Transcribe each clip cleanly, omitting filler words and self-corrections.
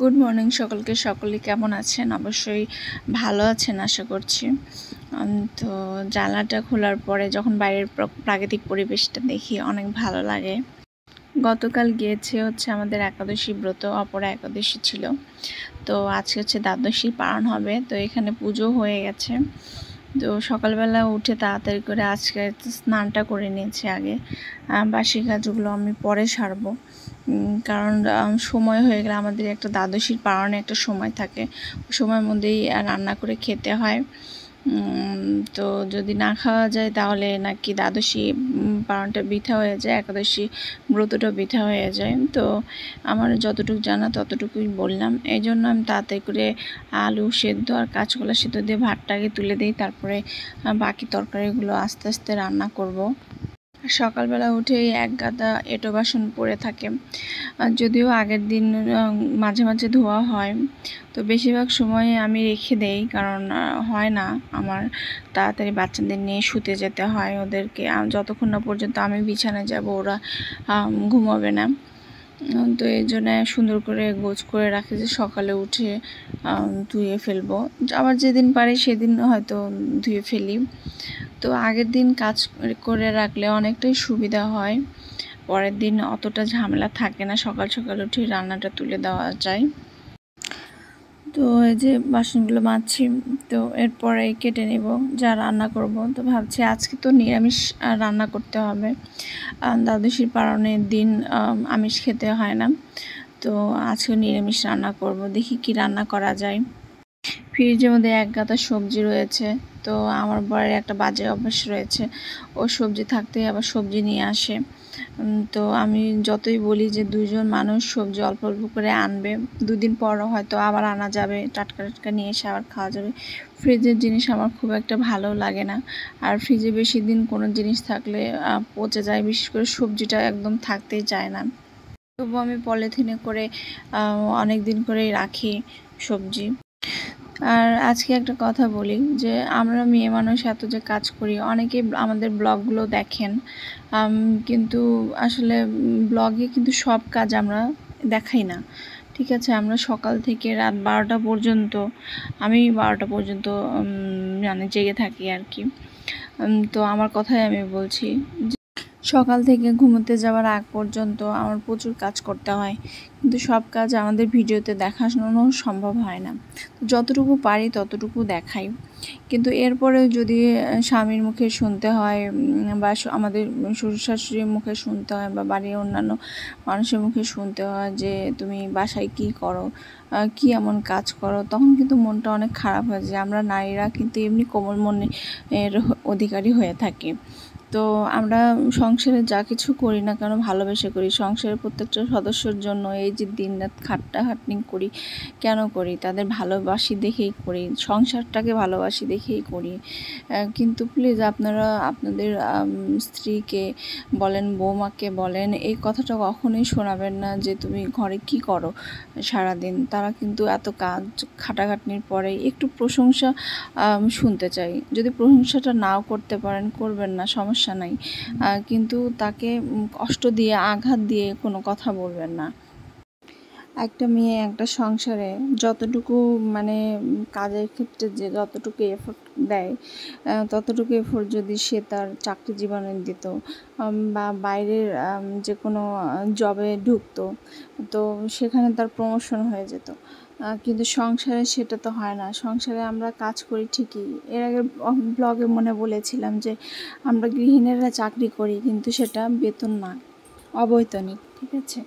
Good morning সকলকে। সকলে কেমন আছেন? অবশ্যই ভালো আছেন আশা করছি। তো জানলাটা খোলার পরে যখন বাইরের প্রাকৃতিক পরিবেশটা দেখি অনেক ভালো লাগে। গতকাল গিয়েছে হচ্ছে আমাদের একাদশী ব্রত, অপরা একাদশী ছিল। তো আজকে হচ্ছে দ্বাদশী পালন হবে। তো এখানে পুজো হয়ে গেছে। তো সকালবেলা উঠে তাড়াতাড়ি করে আজকে স্নানটা করে নিয়েছি আগে। বাসি কাজগুলো আমি পরে সারবো, কারণ সময় হয়ে গেলে আমাদের একটা দ্বাদশীর পালনে একটা সময় থাকে, ওই সময়ের মধ্যেই রান্না করে খেতে হয়। তো যদি না খাওয়া যায় তাহলে নাকি দ্বাদশী পালনটা বৃথা হয়ে যায়, একাদশী ব্রতটা বৃথা হয়ে যায়। তো আমার যতটুকু জানা ততটুকুই বললাম। এই জন্য আমি তাড়াতাড়ি করে আলু সেদ্ধ আর কাঁচকলা সেদ্ধ দিয়ে ভাতটাকে তুলে দিই, তারপরে বাকি তরকারিগুলো আস্তে আস্তে রান্না করব। সকালবেলা উঠেই এক গাদা এঁটো বাসন পড়ে থাকে, যদিও আগের দিন মাঝে মাঝে ধোয়া হয়, তো বেশিরভাগ সময় আমি রেখে দেই, কারণ হয় না আমার তাড়াতাড়ি বাচ্চাদের নিয়ে শুতে যেতে হয়। ওদেরকে যতক্ষণ না পর্যন্ত আমি বিছানায় যাব ওরা ঘুমাবে না। তো এই জন্য সুন্দর করে গোছ করে রাখি যে সকালে উঠে ধুয়ে ফেলবো। আবার যেদিন পারি সেদিন হয়তো ধুয়ে ফেলি। তো আগের দিন কাজ করে রাখলে অনেকটাই সুবিধা হয়, পরের দিন অতটা ঝামেলা থাকে না, সকাল সকাল উঠে রান্নাটা তুলে দেওয়া যায়। তো এই যে বাসনগুলো মাজছি, তো এরপরে কেটে নেব যা রান্না করব। তো ভাবছি আজকে তো নিরামিষ রান্না করতে হবে, দ্বাদশীর পালনের দিন আমিষ খেতে হয় না, তো আজকে নিরামিষ রান্না করব। দেখি কি রান্না করা যায়। ফ্রিজের মধ্যে এক গাদা সবজি রয়েছে। তো আমার বরের একটা বাজে অভ্যাস রয়েছে, ও সবজি থাকতেই আবার সবজি নিয়ে আসে। তো আমি যতই বলি যে দুজন মানুষ সবজি অল্প অল্প করে আনবে, দুদিন পর হয়তো আবার আনা যাবে, টাটকা টাটকা নিয়ে এসে আবার খাওয়া যাবে। ফ্রিজের জিনিস আমার খুব একটা ভালো লাগে না, আর ফ্রিজে বেশি দিন কোনো জিনিস থাকলে পচে যায়, বিশেষ করে সবজিটা একদম থাকতেই চায় না। তবু আমি পলিথিনে করে অনেক দিন করেই রাখি সবজি। আর আজকে একটা কথা বলি যে আমরা মেয়ে মানুষ এত যে কাজ করি, অনেকে আমাদের ব্লগগুলো দেখেন, কিন্তু আসলে ব্লগে কিন্তু সব কাজ আমরা দেখাই না। ঠিক আছে, আমরা সকাল থেকে রাত 12টা পর্যন্ত, আমি 12টা পর্যন্ত মানে জেগে থাকি আর কি। তো আমার কথাই আমি বলছি, সকাল থেকে ঘুমোতে যাওয়ার আগ পর্যন্ত আমার প্রচুর কাজ করতে হয়, কিন্তু সব কাজ আমাদের ভিডিওতে দেখানো সম্ভব হয় না। যতটুকু পারি ততটুকু দেখাই, কিন্তু এরপরেও যদি স্বামীর মুখে শুনতে হয় বা আমাদের শ্বশুর শাশুড়ির মুখে শুনতে হয় বা বাড়ির অন্যান্য মানুষের মুখে শুনতে হয় যে তুমি বাসায় কি করো, কি এমন কাজ করো, তখন কিন্তু মনটা অনেক খারাপ হয়ে যায়। আমরা নারীরা কিন্তু এমনি কোমল মনের অধিকারী হয়ে থাকি। তো আমরা সংসারে যা কিছু করি না কেন ভালোবেসে করি। সংসারের প্রত্যেকটা সদস্যর জন্য এই যে দিনরাত খাটনি করি, কেন করি? তাদের ভালোবাসি দেখেই করি, সংসারটাকে ভালোবাসি দেখেই করি। কিন্তু প্লিজ আপনারা আপনাদের স্ত্রীকে বলেন, বৌমাকে বলেন, এই কথাটা কখনোই শোনাবেন না যে তুমি ঘরে কি করো সারাদিন। তারা কিন্তু এত কাজ খাটাখাটনির পরে একটু প্রশংসা শুনতে চাই। যদি প্রশংসাটা নাও করতে পারেন, করবেন না, সমস্যা নাই, কিন্তু তাকে কষ্ট দিয়ে আঘাত দিয়ে কোনো কথা বলবেন না। একটা মেয়ে একটা সংসারে যতটুকু মানে কাজের ক্ষেত্রে যে যতটুকু এফোর্ট দেয়, ততটুকু এফোর্ট যদি সে তার চাকরি জীবনে দিত বা বাইরের যে কোনো জবে ঢুকতো, তো সেখানে তার প্রমোশন হয়ে যেত। কিন্তু সংসারে সেটা তো হয় না। সংসারে আমরা কাজ করি ঠিকই, এর আগে ব্লগে মনে বলেছিলাম যে আমরা গৃহিণীরা চাকরি করি, কিন্তু সেটা বেতন না, অবৈতনিক। ঠিক আছে।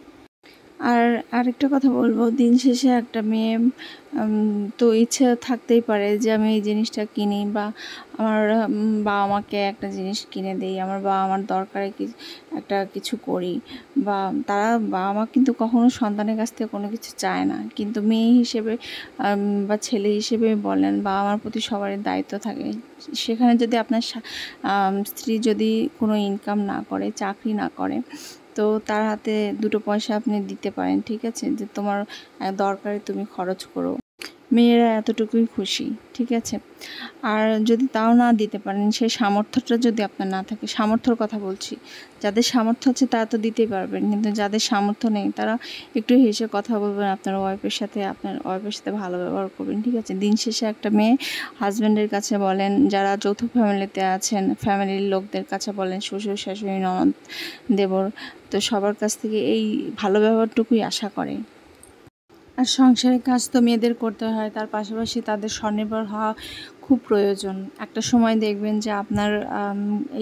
আর আরেকটা কথা বলবো, দিন শেষে একটা মেয়ে তো ইচ্ছে থাকতেই পারে যে আমি এই জিনিসটা কিনি, বা আমার বাবা মাকে একটা জিনিস কিনে দিই, আমার বাবা আমার দরকারে একটা কিছু করি, বা তারা বাবা মা কিন্তু কখনো সন্তানের কাছ থেকে কোনো কিছু চায় না। কিন্তু মেয়ে হিসেবে বা ছেলে হিসেবে বলেন, বাবা মার প্রতি সবারই দায়িত্ব থাকে। সেখানে যদি আপনার স্ত্রী যদি কোনো ইনকাম না করে, চাকরি না করে, তো তার হাতে দুটো পয়সা আপনি দিতে পারেন। ঠিক আছে, যে তোমার দরকারে তুমি খরচ করো। মেয়েরা এতটুকুই খুশি, ঠিক আছে। আর যদি তাও না দিতে পারেন, সেই সামর্থ্যটা যদি আপনার না থাকে, সামর্থ্যর কথা বলছি, যাদের সামর্থ্য আছে তারা তো দিতেই পারবেন, কিন্তু যাদের সামর্থ্য নেই তারা একটু হেসে কথা বলবেন আপনার ওয়াইফের সাথে ভালো ব্যবহার করবেন, ঠিক আছে। দিন শেষে একটা মেয়ে হাজব্যান্ডের কাছে বলেন, যারা যৌথ ফ্যামিলিতে আছেন, ফ্যামিলির লোকদের কাছে বলেন, শ্বশুর শাশুড়ি ননদ দেবর, তো সবার কাছ থেকে এই ভালো ব্যবহারটুকুই আশা করে। আর সংসারের কাজ তো মেয়েদের করতে হয়, তার পাশাপাশি তাদের স্বনির্ভর হওয়া খুব প্রয়োজন। একটা সময় দেখবেন যে আপনার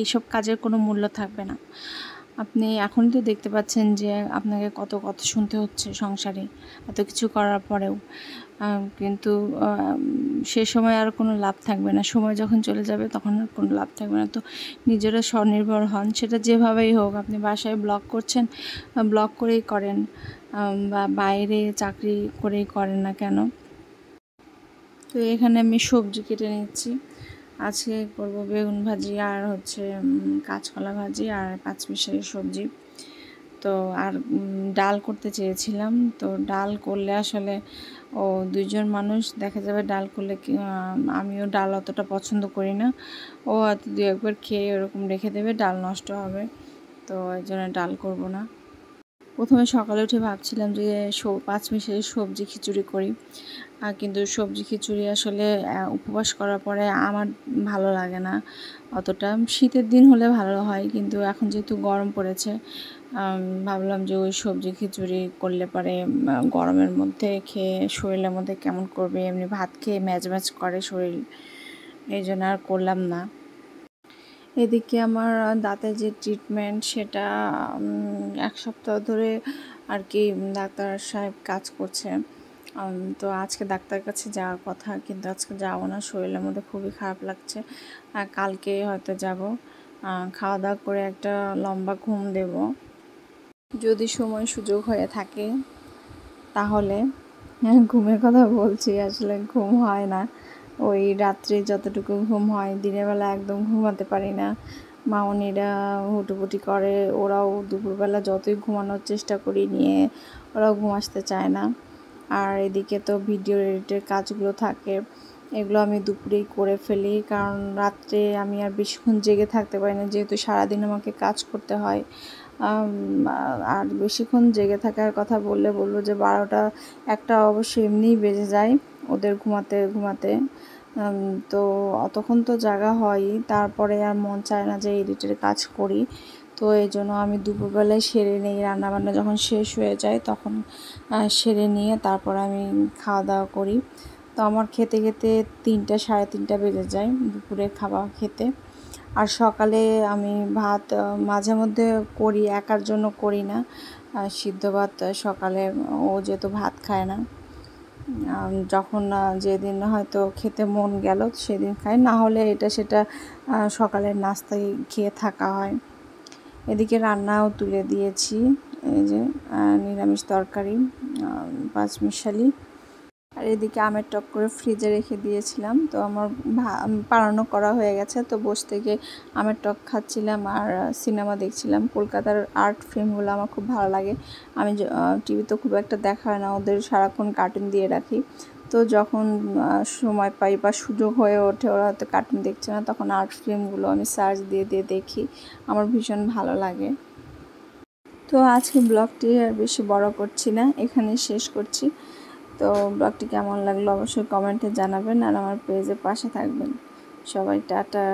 এইসব কাজের কোনো মূল্য থাকবে না। আপনি এখনই তো দেখতে পাচ্ছেন যে আপনাকে কত কথা শুনতে হচ্ছে সংসারে, এত কিছু করার পরেও, কিন্তু সে সময় আর কোনো লাভ থাকবে না। সময় যখন চলে যাবে তখন আর কোনো লাভ থাকবে না। তো নিজেরা স্বনির্ভর হন, সেটা যেভাবেই হোক। আপনি বাসায় ব্লগ করছেন, ব্লগ করেই করেন, বা বাইরে চাকরি করেই করেন না কেন। তো এখানে আমি সবজি কেটে নিচ্ছি। আজকে করব বেগুন ভাজি আর হচ্ছে কাঁচকলা ভাজি আর পাঁচমিশালি সবজি। তো আর ডাল করতে চেয়েছিলাম, তো ডাল করলে আসলে দুইজন মানুষ দেখা যাবে, ডাল করলে আমিও ডাল অতটা পছন্দ করি না। ও হয়তো দু একবার খেয়ে ওরকম রেখে দেবে, ডাল নষ্ট হবে, তো এই জন্য ডাল করব না। প্রথমে সকালে উঠে ভাবছিলাম যে পাঁচমিশালি সবজি খিচুড়ি করি, কিন্তু সবজি খিচুড়ি আসলে উপবাস করার পরে আমার ভালো লাগে না অতটা। শীতের দিন হলে ভালো হয়, কিন্তু এখন যেহেতু গরম পড়েছে, ভাবলাম যে ওই সবজি খিচুড়ি করলে পরে গরমের মধ্যে খেয়ে শরীরের মধ্যে কেমন করবে, এমনি ভাত খেয়ে ম্যাজ করে শরীর, এই জন্য আর করলাম না। এদিকে আমার দাঁতের যে ট্রিটমেন্ট, সেটা 1 সপ্তাহ ধরে আর কি ডাক্তার সাহেব কাজ করছে। তো আজকে ডাক্তার কাছে যাওয়ার কথা, কিন্তু আজকে যাবো না, শরীরের মধ্যে খুবই খারাপ লাগছে। কালকে হয়তো যাব। খাওয়া দাওয়া করে একটা লম্বা ঘুম দেব, যদি সময় সুযোগ হয়ে থাকে তাহলে। ঘুমের কথা বলছি, আসলে ঘুম হয় না। ওই রাত্রে যতটুকু ঘুম হয়, দিনের বেলা একদম ঘুমাতে পারি না। মামনিরা হুটোপুটি করে, ওরাও দুপুরবেলা যতই ঘুমানোর চেষ্টা করি নিয়ে, ওরাও ঘুম আসতে চায় না। আর এদিকে তো ভিডিও এডিটের কাজগুলো থাকে, এগুলো আমি দুপুরেই করে ফেলি, কারণ রাত্রে আমি আর বেশিক্ষণ জেগে থাকতে পারি না, যেহেতু সারাদিন আমাকে কাজ করতে হয়। আর বেশিক্ষণ জেগে থাকার কথা বলবো যে 12টা 1টা অবশ্যই এমনিই বেজে যায় ওদের ঘুমাতে। তো অতক্ষণ তো জাগা হয়ই, তারপরে আর মন চায় না যে এডিটের কাজ করি। তো এই জন্য আমি দুপুরবেলায় সেরে নিই, রান্নাবান্না যখন শেষ হয়ে যায় তখন সেরে নিয়ে তারপর আমি খাওয়া দাওয়া করি। তো আমার খেতে 3টা 3:30 বেজে যায় দুপুরে খাবার খেতে। আর সকালে আমি ভাত মাঝে মধ্যে করি, একার জন্য করি না, সিদ্ধ ভাত সকালে, ও যেহেতু ভাত খায় না। যখন যেদিন হয়তো খেতে মন গেল সেদিন খাই, না হলে এটা সেটা সকালের নাস্তায় খেয়ে থাকা হয়। এদিকে রান্নাও তুলে দিয়েছি, এই যে নিরামিষ তরকারি পাঁচমিশালি। আর এদিকে আমের টক করে ফ্রিজে রেখে দিয়েছিলাম, তো আমার পাড়ানো করা হয়ে গেছে। তো বসে থেকে আমের টক খাচ্ছিলাম আর সিনেমা দেখছিলাম। কলকাতার আর্ট ফিল্মগুলো আমার খুব ভালো লাগে। আমি টিভিতে খুব একটা দেখা হয় না, ওদের সারাক্ষণ কার্টুন দিয়ে রাখি। তো যখন সময় পাই বা সুযোগ হয়ে ওঠে, ওরা হয়তো কার্টুন দেখছে না, তখন আর্ট ফিল্মগুলো আমি সার্চ দিয়ে দেখি, আমার ভীষণ ভালো লাগে। তো আজকে ব্লগটি আর বেশি বড় করছি না, এখানে শেষ করছি। তো ব্লগটি কেমন লাগলো অবশ্যই কমেন্টে জানাবেন, আর আমার পেজের পাশে থাকবেন। সবাই টাটা।